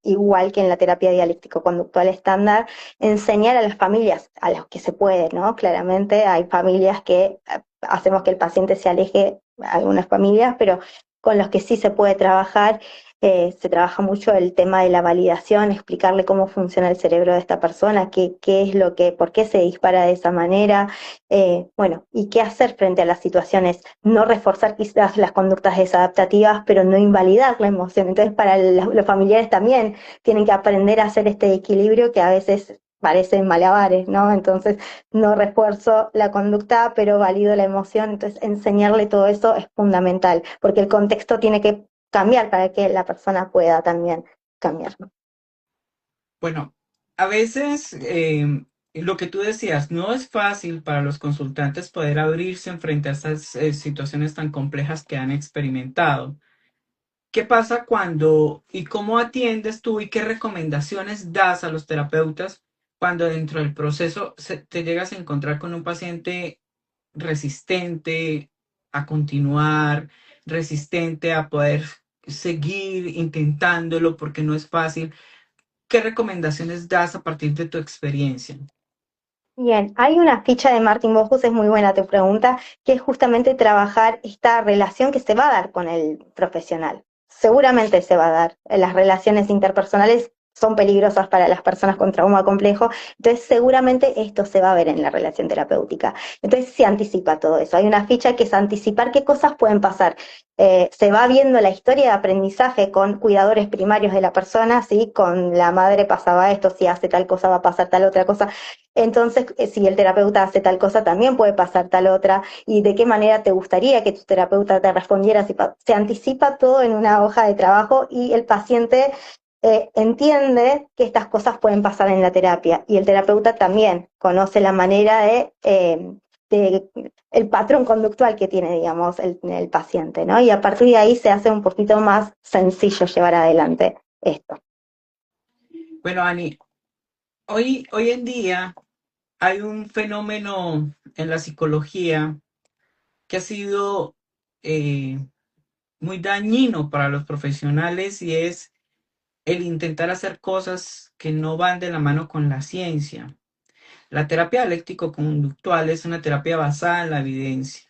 Igual que en la terapia dialéctico-conductual estándar, enseñar a las familias, a los que se puede, ¿no? Claramente hay familias que hacemos que el paciente se aleje, algunas familias, pero con los que sí se puede trabajar, se trabaja mucho el tema de la validación, explicarle cómo funciona el cerebro de esta persona, qué es lo que, por qué se dispara de esa manera, bueno, y qué hacer frente a las situaciones, no reforzar quizás las conductas desadaptativas, pero no invalidar la emoción. Entonces, para los familiares también tienen que aprender a hacer este equilibrio que a veces parecen malabares, ¿no? Entonces, no refuerzo la conducta, pero valido la emoción. Entonces, enseñarle todo eso es fundamental, porque el contexto tiene que cambiar para que la persona pueda también cambiar, ¿no? Bueno, a veces lo que tú decías, no es fácil para los consultantes poder abrirse en frente a estas situaciones tan complejas que han experimentado. ¿Qué pasa cuando y cómo atiendes tú y qué recomendaciones das a los terapeutas cuando dentro del proceso te llegas a encontrar con un paciente resistente a continuar, resistente a poder seguir intentándolo porque no es fácil? ¿Qué recomendaciones das a partir de tu experiencia? Bien, hay una ficha de Martin Bojus, es muy buena tu pregunta, que es justamente trabajar esta relación que se va a dar con el profesional. Seguramente se va a dar. Las relaciones interpersonales son peligrosas para las personas con trauma complejo, entonces seguramente esto se va a ver en la relación terapéutica. Entonces se anticipa todo eso. Hay una ficha que es anticipar qué cosas pueden pasar. Se va viendo la historia de aprendizaje con cuidadores primarios de la persona, ¿sí? Con la madre pasaba esto, si hace tal cosa va a pasar tal otra cosa. Entonces, si el terapeuta hace tal cosa, también puede pasar tal otra. ¿Y de qué manera te gustaría que tu terapeuta te respondiera? Se anticipa todo en una hoja de trabajo y el paciente entiende que estas cosas pueden pasar en la terapia. Y el terapeuta también conoce la manera de el patrón conductual que tiene, digamos, el paciente, ¿no? Y a partir de ahí se hace un poquito más sencillo llevar adelante esto. Bueno, Ani, hoy en día hay un fenómeno en la psicología que ha sido eh, muy dañino para los profesionales y es el intentar hacer cosas que no van de la mano con la ciencia. La terapia dialéctico-conductual es una terapia basada en la evidencia.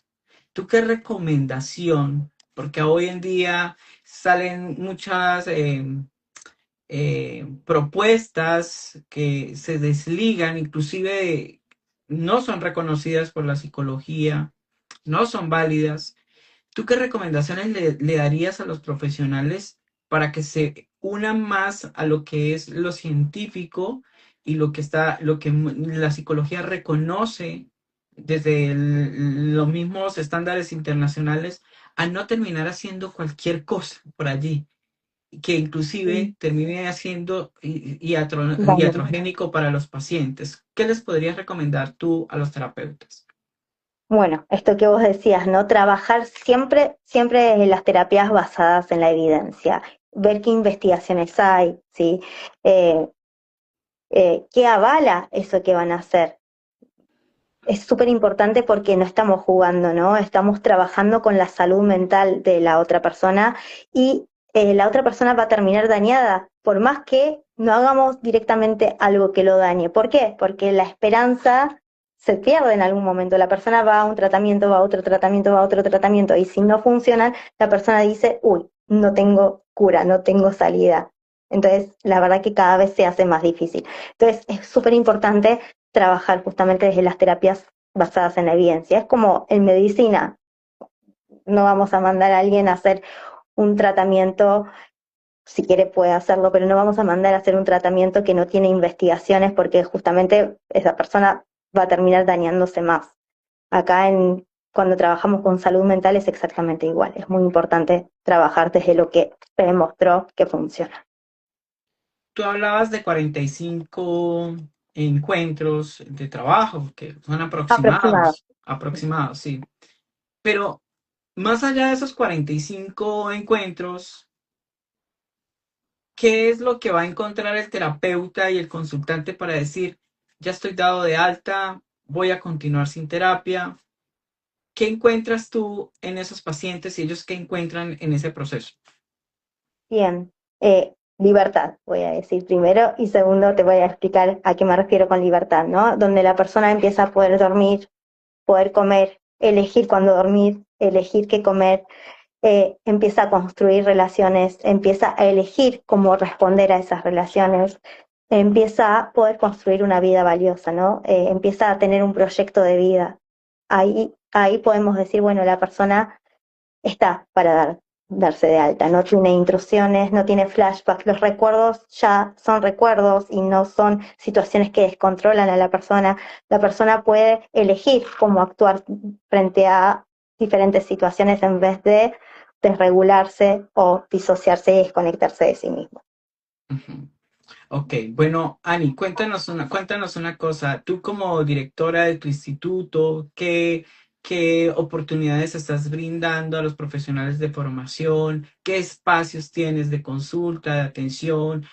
¿Tú qué recomendación? Porque hoy en día salen muchas propuestas que se desligan, inclusive no son reconocidas por la psicología, no son válidas. ¿Tú qué recomendaciones le darías a los profesionales para que se unan más a lo que es lo científico y lo que la psicología reconoce desde los mismos estándares internacionales, a no terminar haciendo cualquier cosa por allí, que inclusive termine haciendo Vale. iatrogénico para los pacientes? ¿Qué les podrías recomendar tú a los terapeutas? Bueno, esto que vos decías, ¿no? Trabajar siempre, siempre en las terapias basadas en la evidencia, ver qué investigaciones hay, ¿sí? Eh, ¿Qué avala eso que van a hacer? Es súper importante porque no estamos jugando, ¿no? Estamos trabajando con la salud mental de la otra persona y la otra persona va a terminar dañada, por más que no hagamos directamente algo que lo dañe. ¿Por qué? Porque la esperanza se pierde en algún momento. La persona va a un tratamiento, va a otro tratamiento, va a otro tratamiento y si no funciona, la persona dice, uy, no tengo cura, no tengo salida. Entonces, la verdad que cada vez se hace más difícil. Entonces, es súper importante trabajar justamente desde las terapias basadas en la evidencia. Es como en medicina, no vamos a mandar a alguien a hacer un tratamiento, si quiere puede hacerlo, pero no vamos a mandar a hacer un tratamiento que no tiene investigaciones porque justamente esa persona va a terminar dañándose más. Acá cuando trabajamos con salud mental es exactamente igual. Es muy importante trabajar desde lo que se demostró que funciona. Tú hablabas de 45 encuentros de trabajo, que son Aproximado. aproximados, sí. Pero más allá de esos 45 encuentros, ¿qué es lo que va a encontrar el terapeuta y el consultante para decir, ya estoy dado de alta, voy a continuar sin terapia? ¿Qué encuentras tú en esos pacientes y ellos qué encuentran en ese proceso? Bien, libertad, voy a decir primero, y segundo te voy a explicar a qué me refiero con libertad, ¿no? Donde la persona empieza a poder dormir, poder comer, elegir cuándo dormir, elegir qué comer, empieza a construir relaciones, empieza a elegir cómo responder a esas relaciones, empieza a poder construir una vida valiosa, ¿no? Empieza a tener un proyecto de vida. Ahí podemos decir, bueno, la persona está para darse de alta, no tiene intrusiones, no tiene flashbacks, los recuerdos ya son recuerdos y no son situaciones que descontrolan a la persona puede elegir cómo actuar frente a diferentes situaciones en vez de desregularse o disociarse y desconectarse de sí mismo. Ujú. Ok, bueno, Ani, cuéntanos una cosa. Tú como directora de tu instituto, qué oportunidades estás brindando a los profesionales de formación? ¿Qué espacios tienes de consulta, de atención,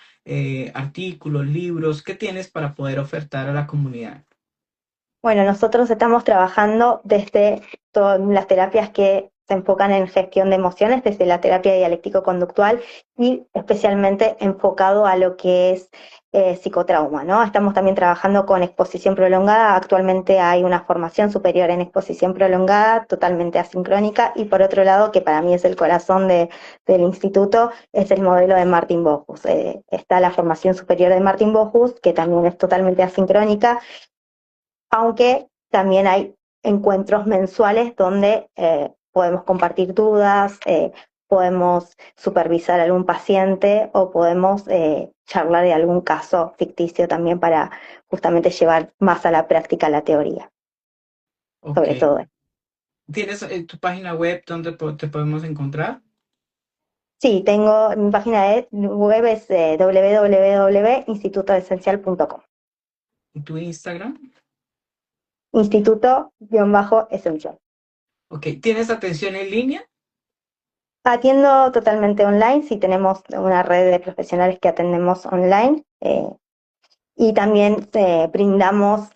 artículos, libros? ¿Qué tienes para poder ofertar a la comunidad? Bueno, nosotros estamos trabajando desde todas las terapias que se enfocan en gestión de emociones desde la terapia dialéctico-conductual y especialmente enfocado a lo que es psicotrauma, ¿no? Estamos también trabajando con exposición prolongada. Actualmente hay una formación superior en exposición prolongada, totalmente asincrónica, y por otro lado, que para mí es el corazón del instituto, es el modelo de Martin Bohus. Está la formación superior de Martin Bohus, que también es totalmente asincrónica, aunque también hay encuentros mensuales donde podemos compartir dudas, podemos supervisar a algún paciente o podemos charlar de algún caso ficticio también para justamente llevar más a la práctica la teoría, Ok. sobre todo. ¿Tienes tu página web donde te podemos encontrar? Sí, tengo mi página web es www.institutoesencial.com. ¿Y tu Instagram? Instituto-esencial. Ok. ¿Tienes atención en línea? Atiendo totalmente online, sí tenemos una red de profesionales que atendemos online, y también brindamos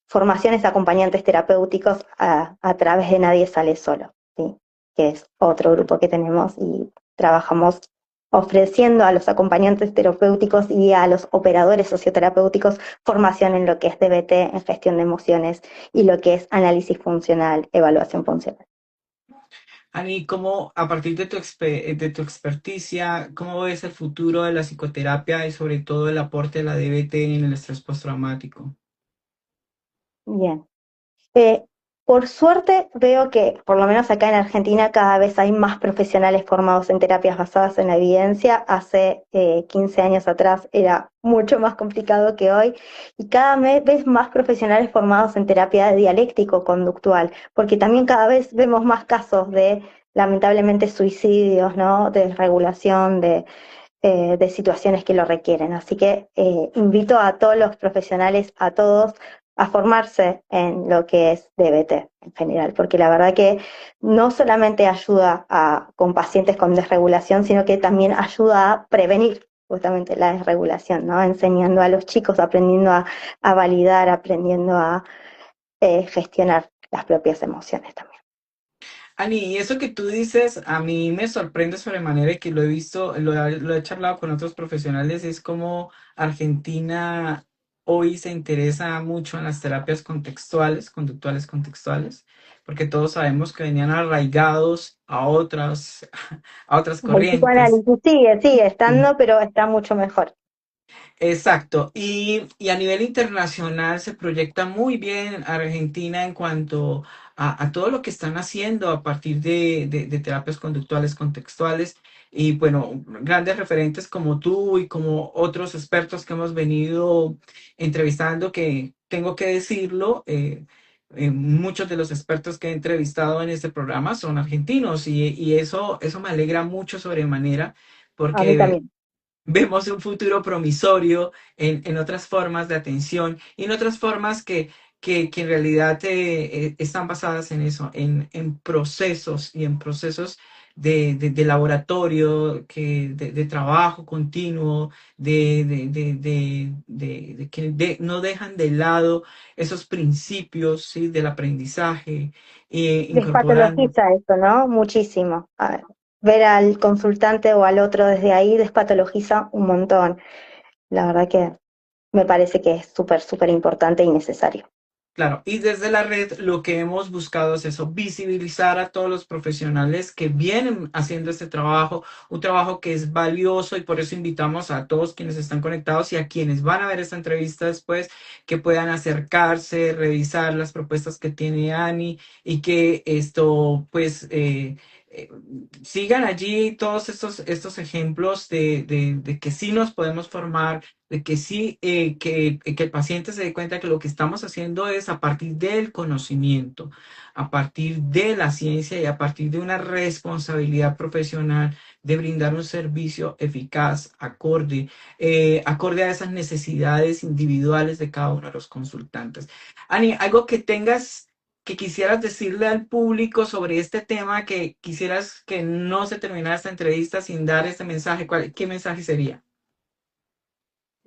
formaciones a acompañantes terapéuticos a través de Nadie Sale Solo, ¿sí? Que es otro grupo que tenemos y trabajamos ofreciendo a los acompañantes terapéuticos y a los operadores socioterapéuticos formación en lo que es DBT, en gestión de emociones y lo que es análisis funcional, evaluación funcional. Ani, ¿cómo, a partir de de tu experticia, cómo ves el futuro de la psicoterapia y sobre todo el aporte de la DBT en el estrés postraumático? Bien. Eh, por suerte veo que, por lo menos acá en Argentina, cada vez hay más profesionales formados en terapias basadas en la evidencia. Hace 15 años atrás era mucho más complicado que hoy, y cada vez más profesionales formados en terapia dialéctico-conductual, porque también cada vez vemos más casos de, lamentablemente, suicidios, ¿no? De desregulación, de situaciones que lo requieren. Así que invito a todos los profesionales, a todos, a formarse en lo que es DBT en general, porque la verdad que no solamente ayuda con pacientes con desregulación, sino que también ayuda a prevenir justamente la desregulación, ¿no? Enseñando a los chicos, aprendiendo a validar, aprendiendo a gestionar las propias emociones también. Ani, y eso que tú dices a mí me sorprende sobremanera y que lo he visto, lo he charlado con otros profesionales, es como Argentina hoy se interesa mucho en las terapias contextuales, conductuales contextuales, porque todos sabemos que venían arraigados a a otras El corrientes. psicoanálisis sigue estando, pero está mucho mejor. Exacto, y a nivel internacional se proyecta muy bien Argentina en cuanto a todo lo que están haciendo a partir de terapias conductuales contextuales y bueno, grandes referentes como tú y como otros expertos que hemos venido entrevistando, que tengo que decirlo, muchos de los expertos que he entrevistado en este programa son argentinos y eso me alegra mucho sobremanera A mí porque también. vemos un futuro promisorio en otras formas de atención y en otras formas que en realidad están basadas en eso, en procesos y en procesos de laboratorio, de trabajo continuo, no dejan de lado esos principios, ¿sí? Del aprendizaje, incorporando. Despatologiza eso, ¿no? Muchísimo. Ver al consultante o al otro desde ahí despatologiza un montón. La verdad que me parece que es súper, súper importante y necesario. Claro, y desde la red lo que hemos buscado es eso, visibilizar a todos los profesionales que vienen haciendo este trabajo, un trabajo que es valioso y por eso invitamos a todos quienes están conectados y a quienes van a ver esta entrevista después, que puedan acercarse, revisar las propuestas que tiene Ani y que esto pues eh, sigan allí todos estos ejemplos de que sí nos podemos formar, de que sí, que el paciente se dé cuenta que lo que estamos haciendo es a partir del conocimiento, a partir de la ciencia y a partir de una responsabilidad profesional de brindar un servicio eficaz, acorde a esas necesidades individuales de cada uno de los consultantes. Ani, algo que tengas que quisieras decirle al público sobre este tema, que quisieras que no se terminara esta entrevista sin dar este mensaje, ¿qué mensaje sería?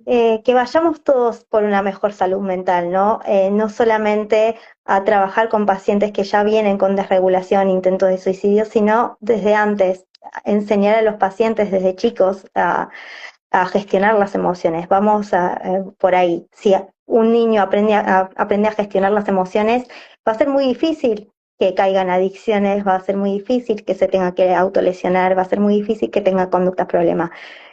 que vayamos todos por una mejor salud mental, ¿no? No solamente a trabajar con pacientes que ya vienen con desregulación, intentos de suicidio, sino desde antes, enseñar a los pacientes desde chicos a gestionar las emociones. Vamos por ahí. Si un niño aprende a gestionar las emociones, va a ser muy difícil que caigan adicciones, va a ser muy difícil que se tenga que autolesionar, va a ser muy difícil que tenga conductas problemas.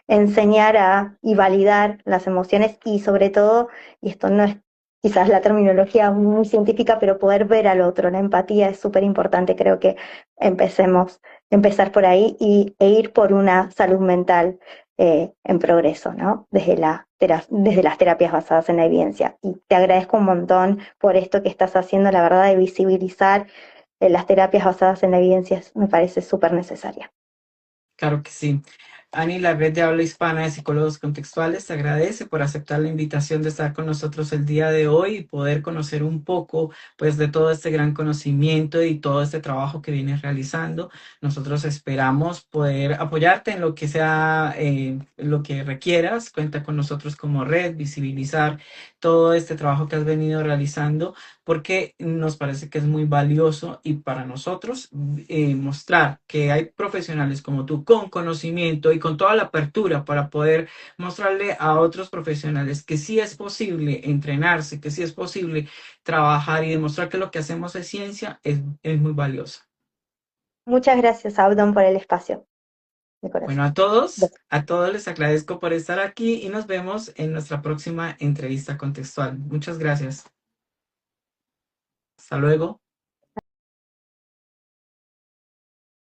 Enseñar y validar las emociones y sobre todo, y esto no es quizás la terminología muy científica, pero poder ver al otro, la empatía es súper importante. Creo que empezar por ahí e ir por una salud mental en progreso, ¿no? Desde las terapias basadas en la evidencia. Y te agradezco un montón por esto que estás haciendo, la verdad, de visibilizar las terapias basadas en la evidencia, me parece súper necesaria. Claro que sí. Ani, la red de habla hispana de psicólogos contextuales, te agradece por aceptar la invitación de estar con nosotros el día de hoy y poder conocer un poco, pues, de todo este gran conocimiento y todo este trabajo que vienes realizando. Nosotros esperamos poder apoyarte en lo que sea, lo que requieras. Cuenta con nosotros como red, visibilizar todo este trabajo que has venido realizando, porque nos parece que es muy valioso y para nosotros mostrar que hay profesionales como tú con conocimiento y con toda la apertura para poder mostrarle a otros profesionales que sí es posible entrenarse, que sí es posible trabajar y demostrar que lo que hacemos es ciencia, es muy valioso. Muchas gracias, Abdon, por el espacio de Bueno, corazón. a todos les agradezco por estar aquí y nos vemos en nuestra próxima entrevista contextual. Muchas gracias. Hasta luego.